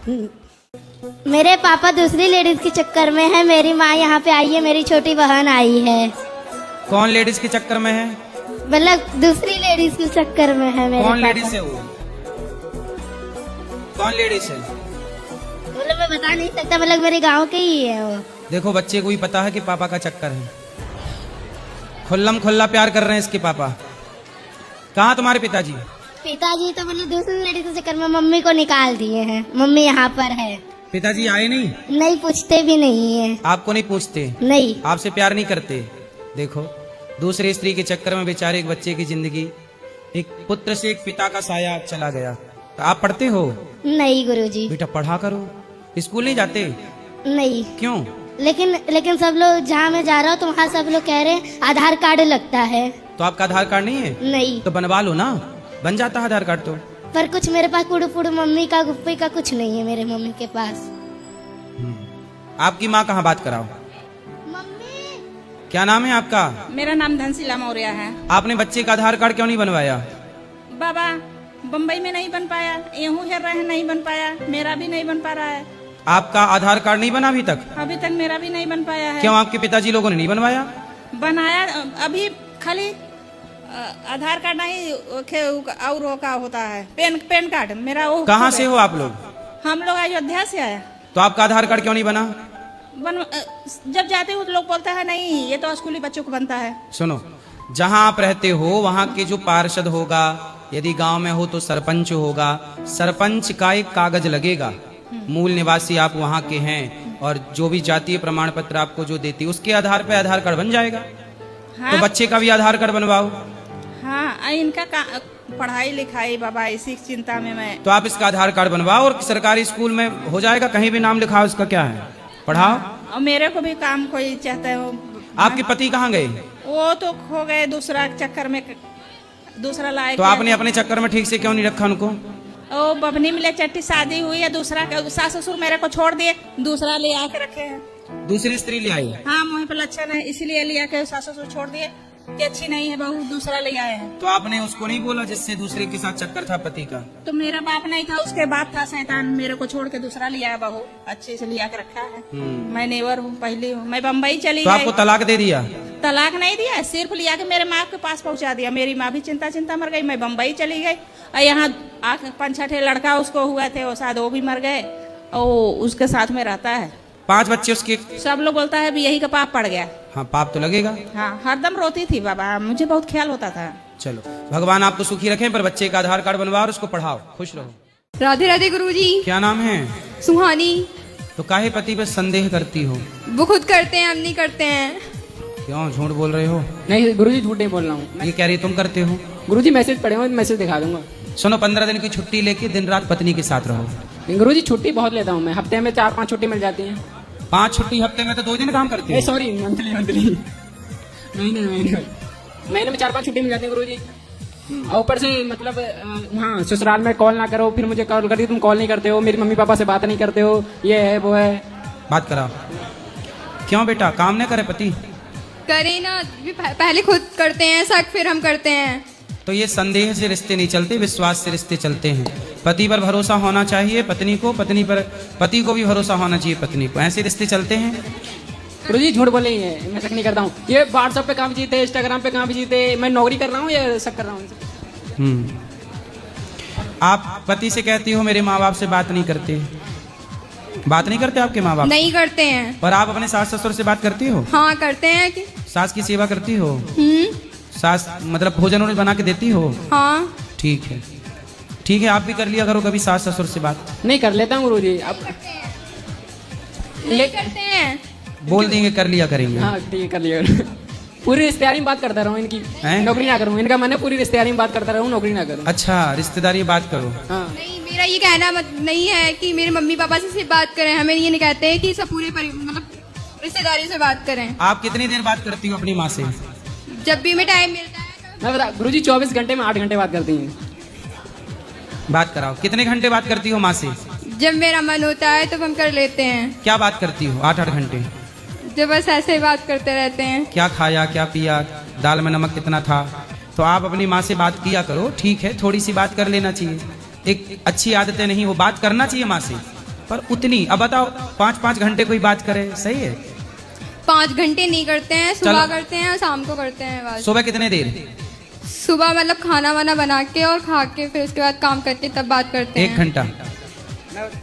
मेरे पापा दूसरी लेडीज के चक्कर में है, मेरी माँ यहाँ पे आई है, मेरी छोटी बहन आई है। कौन लेडीज के चक्कर में है? मतलब दूसरी लेडीज के चक्कर में है मेरे कौन पापा। लेडीज है वो? कौन लेडीज है? मतलब मैं बता नहीं सकता, मतलब मेरे गांव के ही है वो। देखो बच्चे को ही पता है कि पापा का चक्कर है। खुल्लम खुल्ला प्यार कर रहे हैं इसके पापा। कहाँ तुम्हारे पिताजी? पिताजी तो मतलब दूसरी लेडीज के चक्कर में मम्मी को निकाल दिए हैं। मम्मी यहाँ पर है। पिताजी आए नहीं? नहीं, पूछते भी नहीं है। आपको नहीं पूछते? नहीं। आपसे प्यार नहीं करते? देखो दूसरी स्त्री के चक्कर में बेचारे एक बच्चे की जिंदगी, एक पुत्र से एक पिता का साया चला गया। तो आप पढ़ते हो? नहीं गुरुजी। बेटा पढ़ा करो। स्कूल नहीं जाते? नहीं। क्यों? लेकिन सब लोग, जहाँ मैं जा रहा हूँ तो वहाँ सब लोग कह रहे हैं आधार कार्ड लगता है। तो आपका आधार कार्ड नहीं है? नहीं। तो बनवा लो ना, बन जाता है आधार कार्ड तो। पर कुछ मेरे पास कुड़ू पुड़ू मम्मी का गुप्पी का कुछ नहीं है मेरे मम्मी के पास। आपकी माँ कहाँ? बात कराओ। मम्मी। क्या नाम है आपका? मेरा नाम धनशीला मौर्य है। आपने बच्चे का आधार कार्ड क्यों नहीं बनवाया? बाबा बम्बई में नहीं बन पाया, यूं ही रहे नहीं बन पाया, मेरा भी नहीं बन पा रहा है। आपका आधार कार्ड नहीं बना अभी तक? अभी तक मेरा भी नहीं बन पाया है। क्यों आपके पिताजी लोगों ने नहीं बनवाया? बनाया अभी खाली आधार कार्ड नहीं, और वो का होता है पेन कार्ड मेरा वो। कहाँ से हो आप लोग? हम लोग अयोध्या से आए। तो आपका आधार कार्ड क्यों नहीं बना? जब जाते हो तो लोग बोलते हैं नहीं ये तो स्कूली बच्चों को बनता है। सुनो, जहाँ आप रहते हो वहाँ के जो पार्षद होगा, यदि गांव में हो तो सरपंच होगा, सरपंच का एक कागज लगेगा, मूल निवासी आप वहाँ के हैं, और जो भी जातीय प्रमाण पत्र आपको जो देती है उसके आधार पे आधार कार्ड बन जाएगा। हाँ? तो बच्चे का भी आधार कार्ड बनवाओ। हाँ, इनका पढ़ाई लिखाई बाबा इसी चिंता में मैं। तो आप इसका आधार कार्ड बनवाओ और सरकारी स्कूल में हो जाएगा, कहीं भी नाम लिखाओ, इसका क्या है, पढ़ाओ। और मेरे को भी काम कोई चाहता है। आपके पति कहाँ गए? वो तो खो गए दूसरा चक्कर में, दूसरा लाए। तो आपने अपने चक्कर में ठीक से क्यों नहीं रखा उनको? ओ बबनी मिले चट्टी शादी हुई है, दूसरा सास ससुर मेरे को छोड़ दिए, दूसरा ले आके रखे हैं। दूसरी स्त्री ले आई? हाँ, मुँह पे लक्षण है इसलिए ले आके सास ससुर छोड़ दिए कि अच्छी नहीं है बहू, दूसरा ले आए हैं। तो आपने उसको नहीं बोला जिससे दूसरे के साथ चक्कर था पति का? तो मेरा बाप नहीं था, उसके बाप था शैतान, मेरे को छोड़ के दूसरा लिया है बहू, अच्छे से लिया के रखा है। मैं नेवर हूँ, पहली हूँ, मैं बम्बई चली तो गई। आपको तलाक दे दिया? तलाक नहीं दिया, सिर्फ लिया के मेरे माँ के पास पहुंचा दिया। मेरी माँ भी चिंता मर गई, मैं बम्बई चली गई। और यहाँ 5-6 लड़का उसको हुए थे, वो शायद वो भी मर गए, और उसके साथ में रहता है। 5 बच्चे उसके? सब लोग बोलता है भी यही का पाप पड़ गया। हाँ, पाप तो लगेगा। हाँ, हरदम रोती थी बाबा, मुझे बहुत ख्याल होता था। चलो भगवान आपको सुखी रखें, पर बच्चे का आधार कार्ड बनवाओ और उसको पढ़ाओ, खुश रहो। राधे राधे गुरुजी। क्या नाम है? सुहानी। तो काहे पति पे संदेह करती हो? वो खुद करते हैं, हम नहीं करते हैं। क्यों झूठ बोल रहे हो? नहीं गुरुजी झूठ नहीं बोल रहा हूँ। ये कह रही तुम करते हो? गुरुजी मैसेज पढ़े हो, मैसेज दिखा दूंगा। सुनो, 15 दिन की छुट्टी लेके दिन रात पत्नी के साथ रहो। गुरुजी छुट्टी बहुत लेता हूँ मैं, हफ्ते में 4-5 छुट्टी मिल जाती है। 5 छुट्टी हफ्ते में तो 2 दिन काम करते हो। सॉरी, मंथली महीने में 4-5 छुट्टी मिल जाती है गुरुजी। और ऊपर से मतलब हाँ, ससुराल में कॉल ना करो, फिर मुझे कॉल करती तुम कॉल नहीं करते हो, मेरी मम्मी पापा से बात नहीं करते हो, ये है वो है। बात कराओ। क्यों बेटा, काम न करे पति? करें ना, पहले खुद करते हैं शक, फिर हम करते हैं। तो ये संदेह से रिश्ते नहीं चलते, विश्वास से रिश्ते चलते हैं। पति पर भरोसा होना चाहिए पत्नी को, पत्नी पर पति को भी भरोसा होना चाहिए पत्नी को, ऐसे रिश्ते चलते हैं। गुरुजी झूठ बोले ही है, मैं शक नहीं करता हूँ। ये व्हाट्सएप पे कहाँ भी जीते, इंस्टाग्राम पे कहाँ भी जीते, मैं नौकरी कर रहा हूँ या शक कर रहा हूँ? आप पति से कहती हो मेरे माँ बाप से बात नहीं करते, बात नहीं करते आपके माँ बाप? नहीं करते हैं। पर आप अपने सास ससुर से बात करती हो? हाँ करते हैं कि। सास की सेवा करती हो? सास मतलब भोजन वोजन बना के देती हो? हाँ। ठीक है, ठीक है, आप भी कर लिया करो कभी सास ससुर से बात। नहीं कर लेता हूँ गुरुजी। अब नहीं करते हैं। बोल देंगे कर लिया करेंगे। हाँ ठीक है, कर लिया। पूरी रिश्तेदारी में बात करता रहूँ इनकी, नौकरी ना करूँ। इनका मन है पूरी रिश्तेदारी में बात करता रहूँ, नौकरी ना करूँ। अच्छा, रिश्तेदारी में बात करो। हाँ नहीं, मेरा ये कहना नहीं है कि मेरे मम्मी पापा से सिर्फ बात करें, हमें ये नहीं कहते हैं कि सब पूरे मतलब रिश्तेदारी से बात करें। आप कितनी देर बात करती हो अपनी माँ से? जब भी हमें टाइम मिलता है। मैं बता गुरुजी 24 घंटे में 8 घंटे बात करती हैं। बात कराओ, कितने घंटे बात करती हो माँ से? जब मेरा मन होता है तो हम कर लेते हैं। क्या बात करती हो 8-8 घंटे? जो बस ऐसे ही बात करते रहते हैं। क्या खाया, क्या पिया, दाल में नमक कितना था? तो आप अपनी माँ से बात किया करो, ठीक है, थोड़ी सी बात कर लेना चाहिए। एक अच्छी आदत है नहीं, वो बात करना चाहिए माँ से। पर उतनी, अब बताओ 5-5 घंटे कोई बात करे, सही है? 5 घंटे नहीं करते हैं, सुबह चलो। करते हैं और शाम को करते हैं बस। सुबह कितने देर? सुबह मतलब खाना वाना बना के और खा के फिर उसके बाद काम करके तब बात करते 1 हैं। घंटा।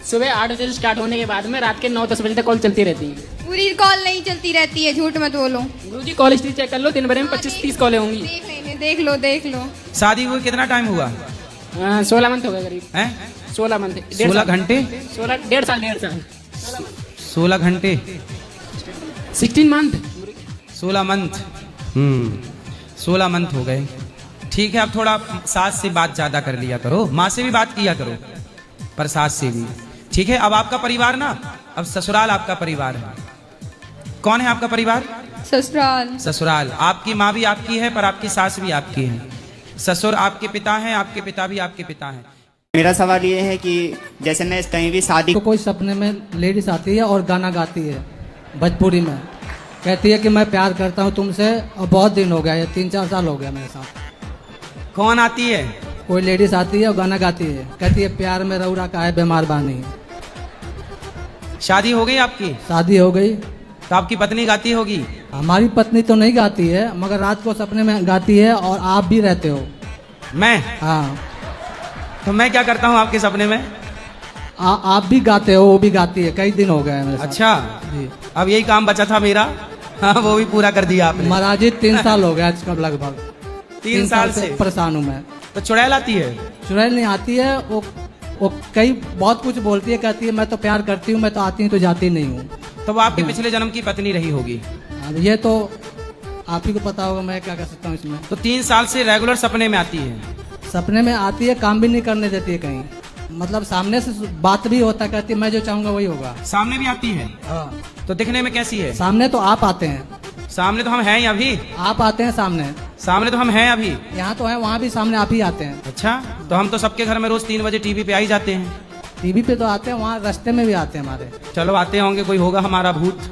सुबह 8 बजे स्टार्ट होने के बाद में रात के 9-10 बजे तक कॉल चलती रहती है। पूरी कॉल नहीं चलती रहती है, झूठ मत बोलो। गुरुजी कॉल हिस्ट्री चेक कर लो, दिन भर में 25-30 कॉलें होंगी। देख लेने, देख लो देख लो। शादी हुए कितना टाइम हुआ 16 मंथ हो गए करीब, है? 16 मंथ। 16 घंटे? 16 डेढ़ साल 16 घंटे 16 मंथ 16 मंथ 16 मंथ हो गए। ठीक है, अब थोड़ा सास से बात ज्यादा कर लिया करो, माँ से भी बात किया करो, पर सास से भी। ठीक है, अब आपका परिवार ना, अब ससुराल आपका परिवार है। कौन है आपका परिवार? ससुराल। ससुराल। आपकी माँ भी आपकी है, पर आपकी सास भी आपकी है। ससुर आपके पिता हैं, आपके पिता भी आपके पिता हैं। मेरा सवाल ये है कि जैसे मैं कहीं भी शादी तो कोई सपने में लेडीज आती है और गाना गाती है भोजपुरी में, कहती है कि मैं प्यार करता हूँ तुमसे और बहुत दिन हो गया, ये 3-4 साल हो गया मेरे साथ। कौन आती है? कोई लेडीज आती है और गाना गाती है, कहती है प्यार में रौरा का है बीमार बानी। शादी हो गई आपकी? शादी हो गई। तो आपकी पत्नी गाती होगी? हमारी पत्नी तो नहीं गाती है, मगर रात को सपने में गाती है और आप भी रहते हो। मैं? हाँ। तो मैं क्या करता हूँ आपके सपने में? आप भी गाते हो, वो भी गाती है, कई दिन हो गए मेरे साथ। अच्छा, जी। अब यही काम बचा था मेरा। हाँ, वो भी पूरा कर दिया आपने। महाराज जी 3 साल हो गया इसका, लगभग 3 साल से परेशान हूँ मैं। तो चुड़ैल आती है? चुड़ैल नहीं आती है, वो कई बहुत कुछ बोलती है, कहती है मैं तो प्यार करती हूँ, मैं तो आती हूँ तो जाती नहीं हूँ। तो वो आपके पिछले जन्म की पत्नी रही होगी। अब ये तो आप ही को पता होगा, मैं क्या कर सकता हूँ इसमें। तो 3 साल से रेगुलर सपने में आती है? सपने में आती है, काम भी नहीं करने देती है कहीं, मतलब सामने से बात भी होता, कहती है मैं जो चाहूंगा वही होगा। सामने भी आती है? हाँ। तो दिखने में कैसी है? सामने तो आप आते हैं। सामने तो हम हैं ही अभी। आप आते हैं सामने? सामने तो हम हैं अभी। यहाँ तो है, वहाँ भी सामने आप ही आते हैं। अच्छा, तो हम तो सबके घर में रोज 3 बजे टीवी पे आ ही जाते हैं। टीवी पे तो आते हैं, वहाँ रास्ते में भी आते हैं हमारे। चलो आते होंगे, कोई होगा हमारा भूत।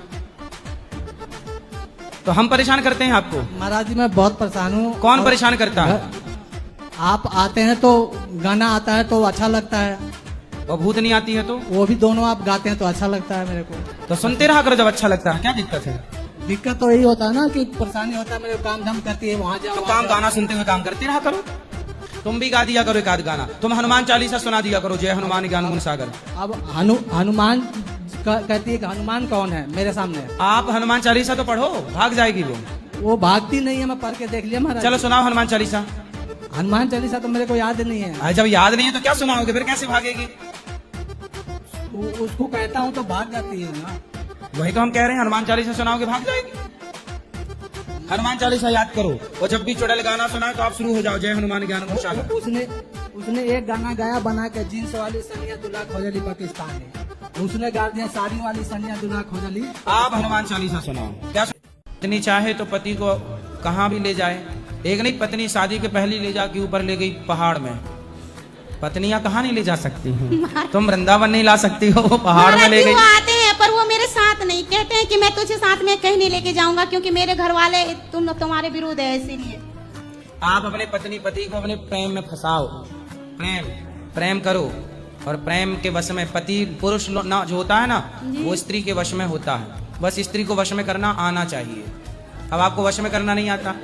तो हम परेशान करते हैं आपको? महाराज जी मैं बहुत परेशान हूँ। कौन और परेशान करता है? आप आते हैं तो गाना आता है तो अच्छा लगता है, और भूत नहीं आती है तो? वो भी दोनों आप गाते हैं तो अच्छा लगता है मेरे को। तो सुनते रहा करो जब अच्छा लगता है, क्या दिक्कत है? दिक्कत तो यही होता है ना कि परेशानी होता है, मेरे को काम धाम करती है, वहाँ जाओ तो वहाँ काम जाओ। गाना सुनते हुए काम करते रहा करो। तुम भी गा दिया करो एक आध गाना। तुम हनुमान चालीसा सुना दिया करो, जय हनुमान ज्ञान गुण सागर। अब हनुमान कहती है कि हनुमान कौन है मेरे सामने। आप हनुमान चालीसा तो पढ़ो, भाग जाएगी वो भागती नहीं है, मैं पढ़ के देख लिया महाराज। चलो सुनाओ हनुमान चालीसा। हनुमान चालीसा तो मेरे को याद नहीं है। अरे जब याद नहीं है तो क्या सुनाओगे, फिर कैसे भागेगी? उसको कहता हूँ तो भाग जाती है ना। वही तो हम कह रहे हैं, हनुमान चालीसा सुनाओगे भाग जाएगी। हनुमान चालीसा याद करो, और जब भी चुड़ैल गाना सुनाए तो आप शुरू हो जाओ, जय हनुमान ज्ञान गुण सागर। उसने एक गाना गाया बना के, जींस वाली सनिया दुल्हा खोजली पाकिस्तानी। उसने गा दिया साड़ी वाली सनिया दुल्हा खोजली। आप हनुमान चालीसा सुनाओ। क्या पत्नी चाहे तो पति को कहाँ भी ले जाए। एक नहीं, पत्नी शादी के पहले ले जाके ऊपर ले गई पहाड़ में। पत्नियां कहाँ नहीं ले जा सकती हैं? तुम वृंदावन नहीं ला सकती हो, वो पहाड़ में ले गई। वो आते हैं पर वो मेरे साथ नहीं, कहते हैं कि मैं तुझे साथ में कहीं नहीं लेके जाऊंगा क्योंकि मेरे घर वाले तुम्हारे विरुद्ध है, इसीलिए। आप अपने पत्नी पति को अपने प्रेम में फंसाओ, प्रेम करो, और प्रेम के वश में पति पुरुष ना जो होता है ना, वो स्त्री के वश में होता है। बस स्त्री को वश में करना आना चाहिए। अब आपको वश में करना नहीं आता।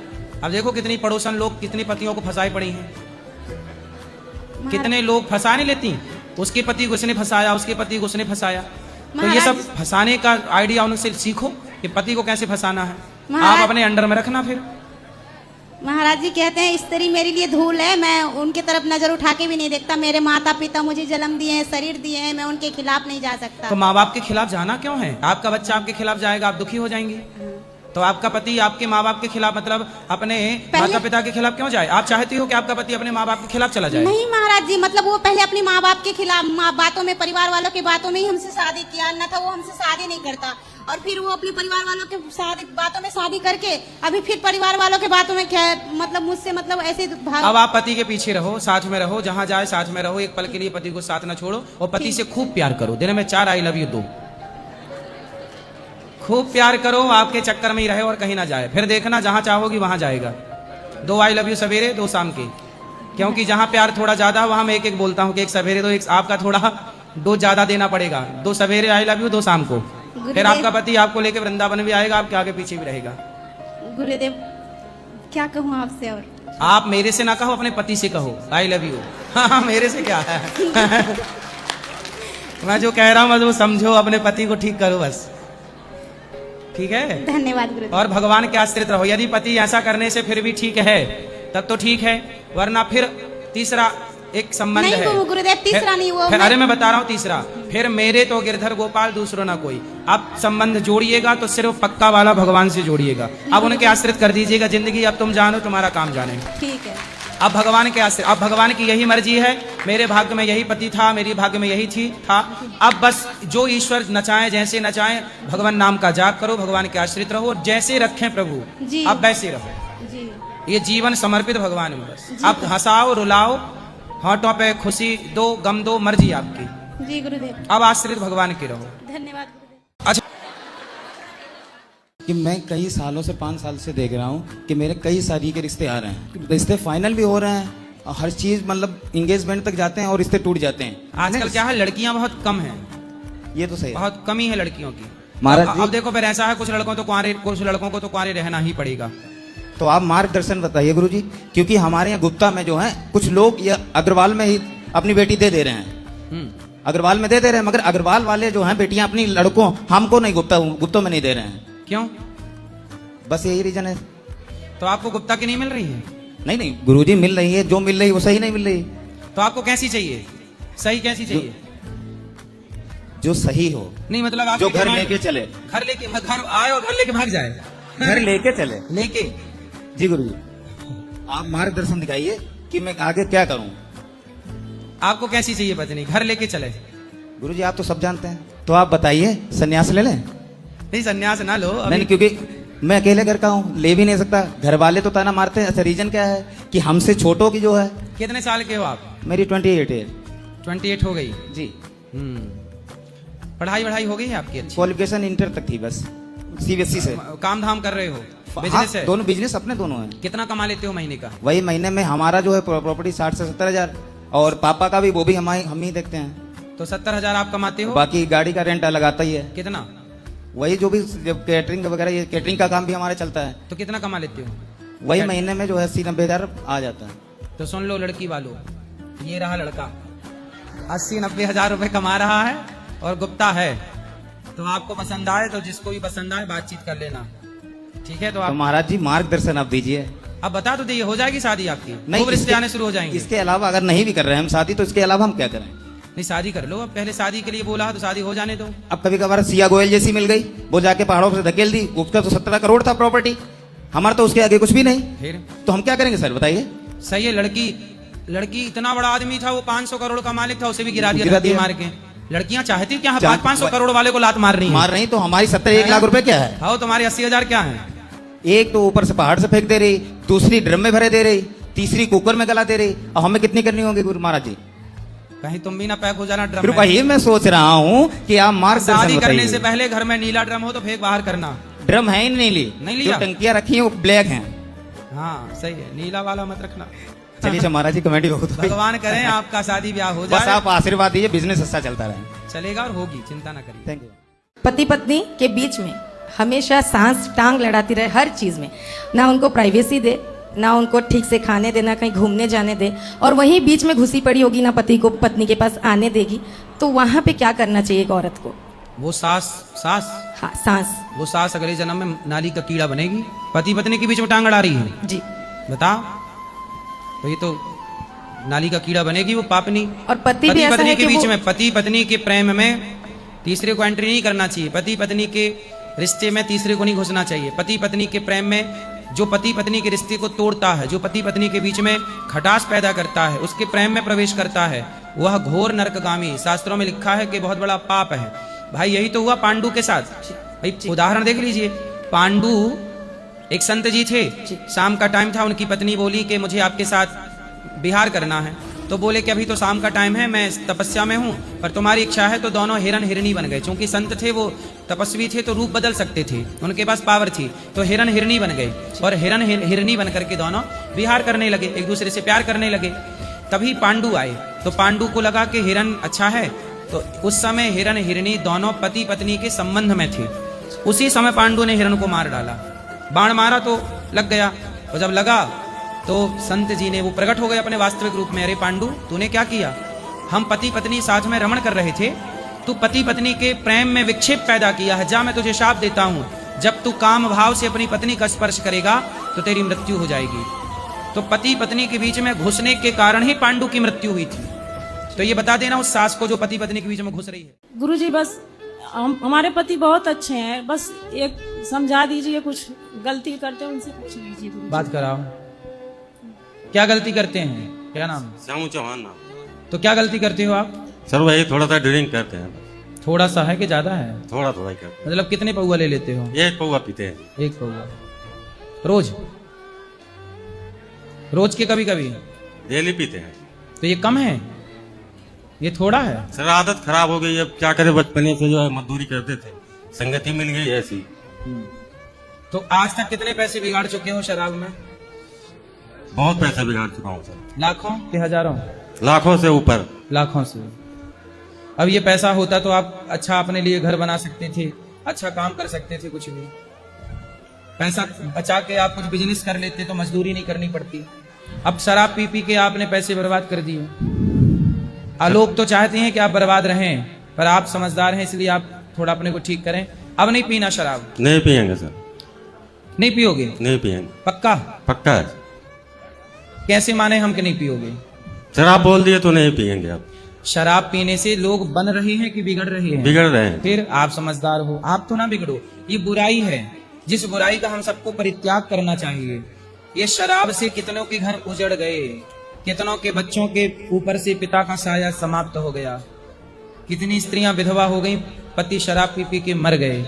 अब देखो कितनी पड़ोसन लोग कितनी पतियों को फंसाई पड़ी हैं। कितने लोग फंसा नहीं लेती, उसके पति को उसने फंसाया, उसके पति को उसने फंसाया। तो ये सब फंसाने का आइडिया उनसे सीखो कि पति को कैसे फंसाना है। आप अपने अंडर में रखना। फिर महाराज जी कहते हैं स्त्री मेरे लिए धूल है, मैं उनकी तरफ नजर उठा के भी नहीं देखता। मेरे माता पिता मुझे जन्म दिए हैं, शरीर दिए हैं, मैं उनके खिलाफ नहीं जा सकता। तो माँ बाप के खिलाफ जाना क्यों है? आपका बच्चा आपके खिलाफ जाएगा, आप दुखी हो जाएंगे। तो आपका पति आपके माँ बाप के खिलाफ, मतलब अपने माता पिता के खिलाफ क्यों जाए? आप चाहती हो कि आपका पति अपने माँ बाप के खिलाफ चला जाए? नहीं महाराज जी, मतलब वो पहले अपने माँ बाप के खिलाफ, बातों में, परिवार वालों की बातों में ही हमसे शादी किया, न था वो हमसे शादी नहीं करता। और फिर वो अपने परिवार वालों के बातों में शादी करके अभी फिर परिवार वालों के बातों में क्या, मतलब मुझसे मतलब ऐसे भाग। अब आप पति के पीछे रहो, साथ में रहो, जहाँ जाए साथ में रहो। एक पल के लिए पति को साथ न छोड़ो, और पति से खूब प्यार करो। दिन में 4 आई लव यू दो। खूब प्यार करो, आपके चक्कर में ही रहे और कहीं ना जाए। फिर देखना जहां चाहोगी वहां जाएगा। 2 आई लव यू सवेरे, 2 शाम के। क्योंकि जहां प्यार थोड़ा ज्यादा वहां मैं एक बोलता हूँ कि एक सवेरे दो, एक आपका थोड़ा डोज ज्यादा देना पड़ेगा। 2 सवेरे आई लव यू, 2 शाम को। फिर गुरुदेव। आपका पति आपको लेके वृंदावन भी आएगा, आपके आगे पीछे भी रहेगा। गुरुदेव क्या कहूँ आपसे? और आप मेरे से ना कहो, अपने पति से कहो आई लव यू। हाँ, मेरे से क्या है। मैं जो कह रहा हूँ बस वो समझो, अपने पति को ठीक करो बस, ठीक है। धन्यवाद गुरुदेव। और भगवान के आश्रित रहो। यदि पति ऐसा करने से फिर भी ठीक है तब तो ठीक है, वरना फिर तीसरा एक संबंध नहीं, है। वो गुरुदेव तीसरा फिर- नहीं, वो फिर मैं- अरे मैं बता रहा हूँ तीसरा, फिर मेरे तो गिरधर गोपाल, दूसरों ना कोई। आप संबंध जोड़िएगा तो सिर्फ पक्का वाला भगवान से जोड़िएगा। अब उनके आश्रित कर दीजिएगा जिंदगी। अब तुम जानो, तुम्हारा काम जाने। ठीक है। अब भगवान के आश्रित, अब भगवान की यही मर्जी है। मेरे भाग्य में यही पति था, मेरी भाग्य में यही था। अब बस जो ईश्वर नचाए, जैसे नचाए, भगवान नाम का जाप करो, भगवान के आश्रित रहो, जैसे रखें प्रभु जी। अब वैसे रहो। जी ये जीवन समर्पित भगवान में बस। अब हंसाओ, रुलाओ, होठों पे खुशी दो, गम दो, मर्जी आपकी। जी गुरुदेव, अब आश्रित भगवान के रहो। धन्यवाद गुरुदेव। अच्छा, कि मैं कई सालों से 5 साल से देख रहा हूँ कि मेरे कई शादी के रिश्ते आ रहे हैं, रिश्ते फाइनल भी हो रहे हैं, और हर चीज मतलब इंगेजमेंट तक जाते हैं और रिश्ते टूट जाते हैं। आजकल क्या है, लड़कियां बहुत कम हैं, ये तो सही है। बहुत कमी है लड़कियों की। महाराज अब जी- देखो फिर ऐसा है, कुछ लड़कों को तो कुंवारे रहना ही पड़ेगा। तो आप मार्गदर्शन बताइए गुरुजी, क्योंकि हमारे यहाँ गुप्ता में जो है कुछ लोग या अग्रवाल में ही अपनी बेटी दे रहे हैं, अग्रवाल में दे रहे हैं, मगर अग्रवाल वाले जो हैं बेटियां अपनी लड़कों, हमको नहीं, गुप्तों में नहीं दे रहे हैं। क्यों? बस यही रीजन है। तो आपको गुप्ता की नहीं मिल रही है? नहीं नहीं गुरुजी, मिल रही है, जो मिल रही है वो सही नहीं मिल रही। तो आपको कैसी चाहिए? सही कैसी चाहिए? जो सही हो, नहीं मतलब आप जो घर लेके चले, घर आए और घर लेके भाग जाए, घर लेके चले। लेके। जी गुरुजी, आप मार्गदर्शन दिखाइए कि मैं आगे क्या करूं। आपको कैसी चाहिए पत्नी? घर लेके चले? गुरुजी आप तो सब जानते हैं, तो आप बताइए, सन्यास ले लें? नहीं, सन्यास ना लो अभी। नहीं, क्योंकि मैं अकेले घर का हूँ, ले भी नहीं सकता, घर वाले तो ताना मारते हैं। अच्छा, रीजन क्या है कि हमसे छोटों की जो है, कितने साल के हो आप? मेरी 28 है 28 हो गई। जी। पढ़ाई हो गई है आपकी अच्छी? क्वालिफिकेशन इंटर तक थी बस, CBSE से। काम धाम कर रहे हो? हाँ, बिजनेस है? दोनों बिजनेस अपने दोनों है। कितना कमा लेते हो महीने का? वही महीने में हमारा जो है प्रॉपर्टी 60 से 70 हजार, और पापा का भी वो भी हम ही देखते हैं। तो 70,000 आप कमाते हो? बाकी गाड़ी का रेंट अलग आता ही है। कितना? वही जो भी जब कैटरिंग वगैरह, ये कैटरिंग का काम भी हमारा चलता है। तो कितना कमा लेते हो? वही महीने में जो है 80-90 हजार आ जाता है। तो सुन लो लड़की वालों, ये रहा लड़का 80-90 हजार रुपए कमा रहा है और गुप्ता है। तो आपको पसंद आए तो जिसको भी पसंद आए बातचीत कर लेना, ठीक है? तो तो आप महाराज जी मार्गदर्शन आप दीजिए। अब बता तो दीजिए, हो जाएगी शादी आपकी? खूब रिश्ते इसके- आने शुरू हो जाएंगे। इसके अलावा अगर नहीं भी कर रहे हैं हम शादी, तो इसके अलावा हम क्या करें? नहीं, शादी कर लो। अब पहले शादी के लिए बोला तो शादी हो जाने दो। अब कभी कभार सिया गोयल जैसी मिल गई, वो जाके पहाड़ों से धकेल दी, उसका तो 17 करोड़ था प्रॉपर्टी, हमारा तो उसके आगे कुछ भी नहीं। फिर तो हम क्या करेंगे सर, बताइए? सही है। लड़की इतना बड़ा आदमी था, वो 500 करोड़ का मालिक था, उसे भी गिरा गिरा दिया दिया। मार के। लड़कियां चाहती क्या है? चाह- 500 करोड़ वाले को लात मार रही मार रही तो हमारी 70-1 लाख रुपए क्या है? आओ, तुम्हारे 80,000 क्या है? एक तो ऊपर से पहाड़ से फेंक दे रही, दूसरी ड्रम में भरे दे रही, तीसरी कुकर में गला दे रही, और हमें कितनी करनी होगी गुरु महाराज जी? कहीं तुम भी ना पैक हो जाना ड्रम फिर में। वही मैं सोच रहा हूँ कि आप मार्गदर्शन शादी करने बताइए। से पहले घर में नीला ड्रम हो तो फेंक बाहर करना। ड्रम है ही नहीं ली, नहीं लिया? जो टंकियां रखी हैं वो ब्लैक हैं। हाँ सही है, नीला वाला मत रखना। चलिए महाराज जी, कमेटी बहुत हुई। भगवान करें आपका शादी ब्याह हो बस जाए। आप आशीर्वाद दीजिए, बिजनेस अच्छा चलता रहे। चलेगा और होगी, चिंता ना करिए। Thank you. पति पत्नी के बीच में हमेशा सांस टांग लड़ाती रहे हर चीज में, ना उनको प्राइवेसी दे, ना उनको ठीक से खाने देना, कहीं घूमने जाने दे, और वहीं बीच में घुसी पड़ी होगी, ना पति को पत्नी के पास आने देगी। तो वहां पे क्या करना चाहिए एक औरत को? वो सास हाँ, सांस। वो सास अगले जन्म में नाली का कीड़ा बनेगी। पति पत्नी के बीच में टांग अड़ा रही है जी। बताओ, तो ये तो नाली का कीड़ा बनेगी वो पापनी। और पति भी ऐसा पत्नी है के कि बीच वो- में, पति पत्नी के प्रेम में तीसरे को एंट्री नहीं करना चाहिए। पति पत्नी के रिश्ते में तीसरे को नहीं घुसना चाहिए। पति पत्नी के प्रेम में जो पति पत्नी के रिश्ते को तोड़ता है, जो पति पत्नी के बीच में खटास पैदा करता है, उसके प्रेम में प्रवेश करता है, वह घोर नरकगामी, शास्त्रों में लिखा है कि बहुत बड़ा पाप है। भाई यही तो हुआ पांडु के साथ। भाई उदाहरण देख लीजिए, पांडु एक संत जी थे, शाम का टाइम था, उनकी पत्नी बोली कि मुझे आपके साथ विहार करना है। तो बोले कि अभी तो शाम का टाइम है, मैं तपस्या में हूँ, पर तुम्हारी इच्छा है तो दोनों हिरन हिरनी बन गए। चूंकि संत थे, वो तपस्वी थे, तो रूप बदल सकते थे, उनके पास पावर थी, तो हिरन हिरनी बन गए और हिरन हिरनी बन करके दोनों विहार करने लगे, एक दूसरे से प्यार करने लगे। तभी पांडु आए, तो पांडु को लगा कि हिरन अच्छा है, तो उस समय हिरण हिरणी दोनों पति पत्नी के संबंध में थे। उसी समय पांडु ने हिरण को मार डाला, बाण मारा तो लग गया, और जब लगा तो संत जी ने वो प्रकट हो गए अपने वास्तविक रूप में। अरे पांडु, तूने क्या किया? हम पति पत्नी साथ में रमण कर रहे थे, तू पति पत्नी के प्रेम में विक्षेप पैदा किया है। जा, मैं तुझे शाप देता हूं, जब तू काम भाव से अपनी पत्नी का स्पर्श करेगा तो तेरी मृत्यु हो जाएगी। तो पति पत्नी के बीच में घुसने के कारण ही पांडु की मृत्यु हुई थी। तो ये बता देना उस सास को जो पति पत्नी के बीच में घुस रही है। गुरुजी बस हमारे पति बहुत अच्छे हैं, बस एक समझा दीजिए, कुछ गलती करते हैं उनसे पूछ लीजिए। बात कराओ, क्या गलती करते हैं? क्या नाम? श्यामू चौहान नाम। तो क्या गलती करते हो आप? सर वही थोड़ा सा ड्रिंक करते हैं। थोड़ा सा है कि ज्यादा है? थोड़ा थोड़ा ही करते मतलब कितने पौवा ले लेते हो? हैं। 1 पौवा पीते हैं। 1 पौवा रोज? रोज के कभी कभी? डेली पीते हैं। तो ये कम है, ये थोड़ा है? सर आदत खराब हो गई, अब क्या करें, बचपने से जो है मजदूरी करते थे, संगति मिल गई ऐसी। तो आज तक कितने पैसे बिगाड़ चुके हो शराब में? बहुत पैसे बिगाड़ चुका हूँ सर। लाखों कि हजारों? लाखों से ऊपर। लाखों से। अब ये पैसा होता तो आप अच्छा अपने लिए घर बना सकते थे, अच्छा काम कर सकते थे, कुछ भी पैसा बचा के आप कुछ बिजनेस कर लेते तो मजदूरी नहीं करनी पड़ती। अब शराब पी पी के आपने पैसे बर्बाद कर दिए। लोग तो चाहते हैं कि आप बर्बाद रहें, पर आप समझदार हैं इसलिए आप थोड़ा अपने को ठीक करें। अब नहीं पीना शराब? नहीं पियेंगे सर। नहीं पियोगे? नहीं पियेंगे। पक्का? पक्का है। कैसे माने हम कि नहीं पियोगे? सर आप बोल दिए तो नहीं पियेंगे। आप शराब पीने से लोग बन रहे हैं कि बिगड़ रहे हैं? बिगड़ रहे हैं। फिर आप समझदार हो, आप तो ना बिगड़ो। ये बुराई है, जिस बुराई का हम सबको परित्याग करना चाहिए। ये शराब से कितनों के घर उजड़ गए, कितनों के बच्चों के ऊपर से पिता का साया समाप्त हो गया, कितनी स्त्रियां विधवा हो गई, पति शराब पी पी के मर गए।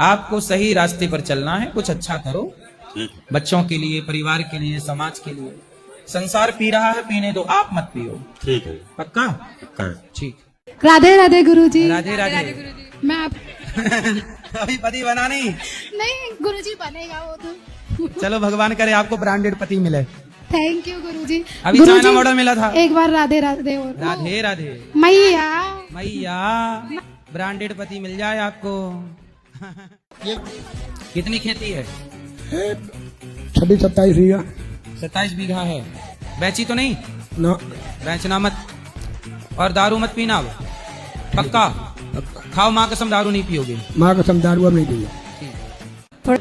आपको सही रास्ते पर चलना है, कुछ अच्छा करो बच्चों के लिए, परिवार के लिए, समाज के लिए। संसार पी रहा है, पीने दो, आप मत पियो। ठीक है। पक्का? पक्का है। ठीक। राधे राधे गुरुजी। राधे राधे। मैं आप अभी पति बना नहीं? नहीं गुरुजी बनेगा वो तो। चलो भगवान करे आपको ब्रांडेड पति मिले। थैंक यू गुरुजी। अभी चाइना मॉडल मिला था। एक बार राधे राधे और राधे राधे। मैया मैया ब्रांडेड पति मिल जाए आपको। कितनी खेती है? 26-27 बीघा। 27 बीघा है। बेची तो नहीं? ना। बेचना मत, और दारू मत पीना। पक्का? खाओ माँ कसम, दारू नहीं पियोगे? माँ कसम दारू अब नहीं पीना।